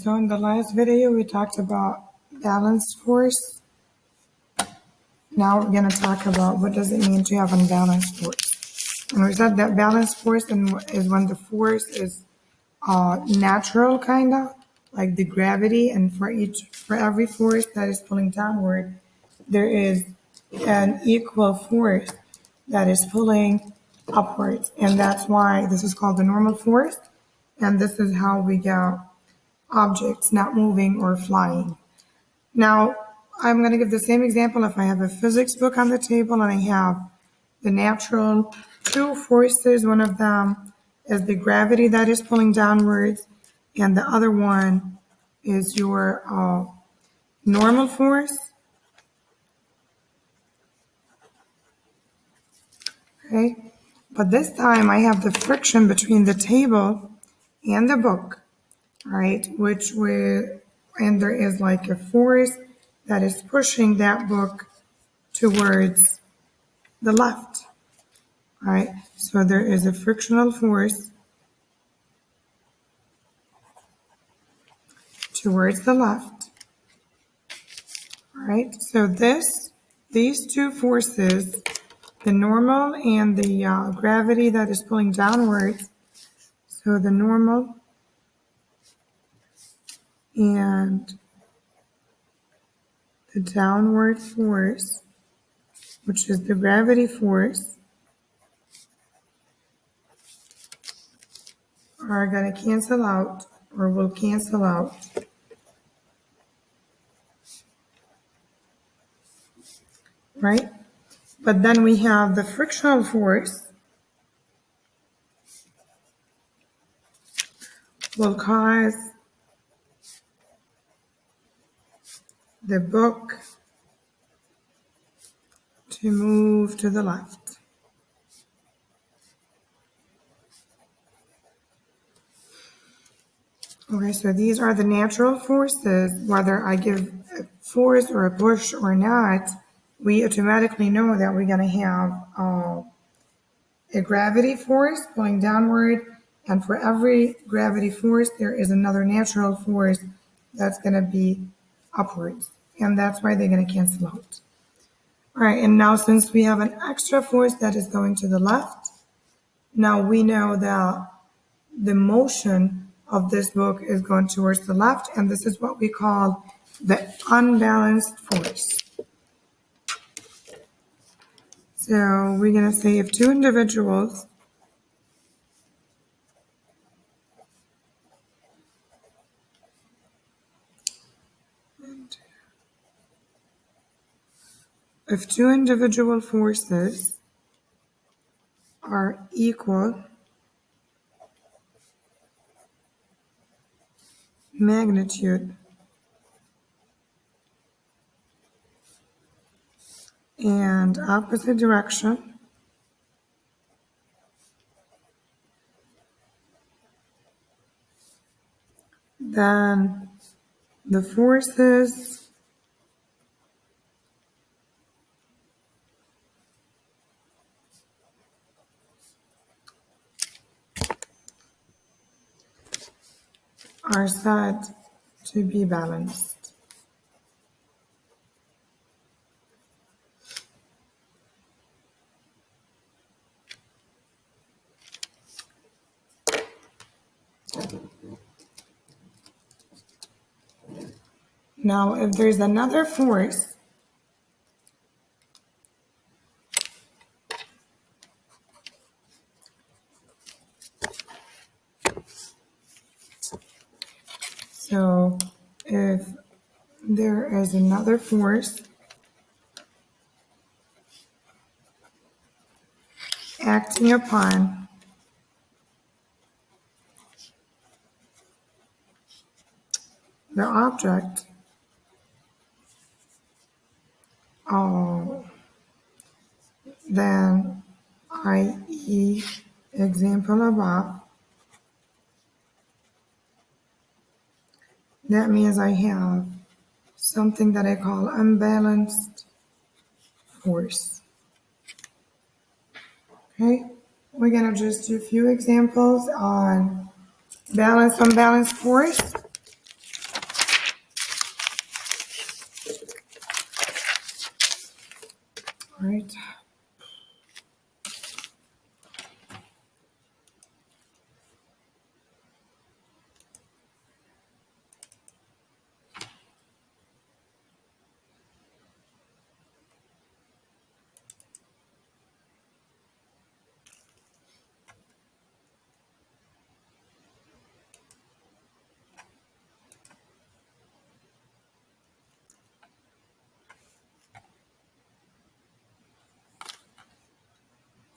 So in the last video, we talked about balanced force. Now we're going to talk about what does it mean to have unbalanced force. And we said that balanced force is when the force is natural, kind of like the gravity, and for every force that is pulling downward, there is an equal force that is pulling upwards, and that's why this is called the normal force. And this is how we get objects not moving or flying. Now, I'm going to give the same example if I have a physics book on the table and I have the natural two forces. One of them is the gravity that is pulling downwards, and the other one is your normal force. Okay, but this time I have the friction between the table and the book, right? And there is like a force that is pushing that book towards the left, right? So there is a frictional force towards the left, right? So these two forces, the normal and the gravity that is pulling downwards, so the normal and the downward force, which is the gravity force, are going to cancel out, or will cancel out. Right? But then we have the frictional force will cause the book to move to the left. Okay, so these are the natural forces. Whether I give a force or a push or not, we automatically know that we're going to have a gravity force pulling downward, and for every gravity force, there is another natural force that's going to be upwards, and that's why they're going to cancel out. All right, and now since we have an extra force that is going to the left, now we know that the motion of this book is going towards the left, and this is what we call the unbalanced force. So we're going to say if two individuals forces are equal magnitude and opposite direction, then the forces are said to be balanced. Now, if there's another force so if there is another force acting upon the object, then i.e. example above, that means I have something that I call unbalanced force. Okay, we're going to just do a few examples on unbalanced force. All right.